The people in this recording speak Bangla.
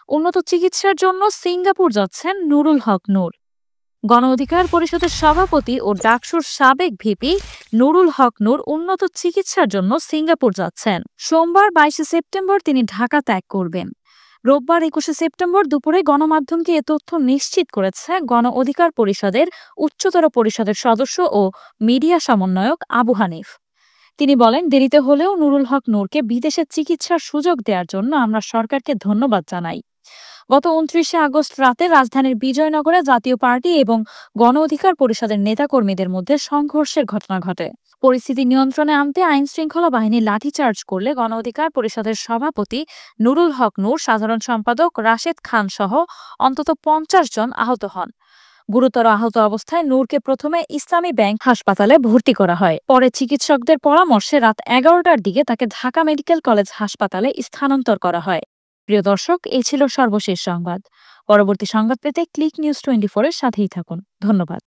উন্নত চিকিৎসার জন্য সিঙ্গাপুর যাচ্ছেন নুরুল হক নূর। গণ অধিকার পরিষদের সভাপতি ও ডাকসুর সাবেক ভিপি নুরুল হক নূর উন্নত চিকিৎসার জন্য সিঙ্গাপুর যাচ্ছেন। সোমবার 22 সেপ্টেম্বর তিনি ঢাকা ত্যাগ করবেন। রোববার 21 সেপ্টেম্বর দুপুরে গণমাধ্যমকে এ তথ্য নিশ্চিত করেছে গণ অধিকার পরিষদের উচ্চতর পরিষদের সদস্য ও মিডিয়া সমন্বয়ক আবু হানিফ। তিনি বলেন, দেরিতে হলেও নুরুল হক নূরকে বিদেশে চিকিৎসার সুযোগ দেওয়ার জন্য আমরা সরকারকে ধন্যবাদ জানাই। গত 29 আগস্ট রাতে রাজধানীর বিজয়নগরে জাতীয় পার্টি এবং গণ অধিকার পরিষদের নেতাকর্মীদের মধ্যে সংঘর্ষের ঘটনা ঘটে। পরিস্থিতি নিয়ন্ত্রণে আনতে আইন শৃঙ্খলা বাহিনী লাঠিচার্জ করলে গণ অধিকার পরিষদের সভাপতি নুরুল হক নূর, সাধারণ সম্পাদক রাশেদ খান সহ অন্তত 50 জন আহত হন। গুরুতর আহত অবস্থায় নূরকে প্রথমে ইসলামী ব্যাংক হাসপাতালে ভর্তি করা হয়। পরে চিকিৎসকদের পরামর্শে রাত 11টার দিকে তাকে ঢাকা মেডিকেল কলেজ হাসপাতালে স্থানান্তর করা হয়। প্রিয় দর্শক, এই ছিল সর্বশেষ সংবাদ। পরবর্তী সংবাদ পেতে ক্লিক নিউজ 24 এর সাথেই থাকুন। ধন্যবাদ।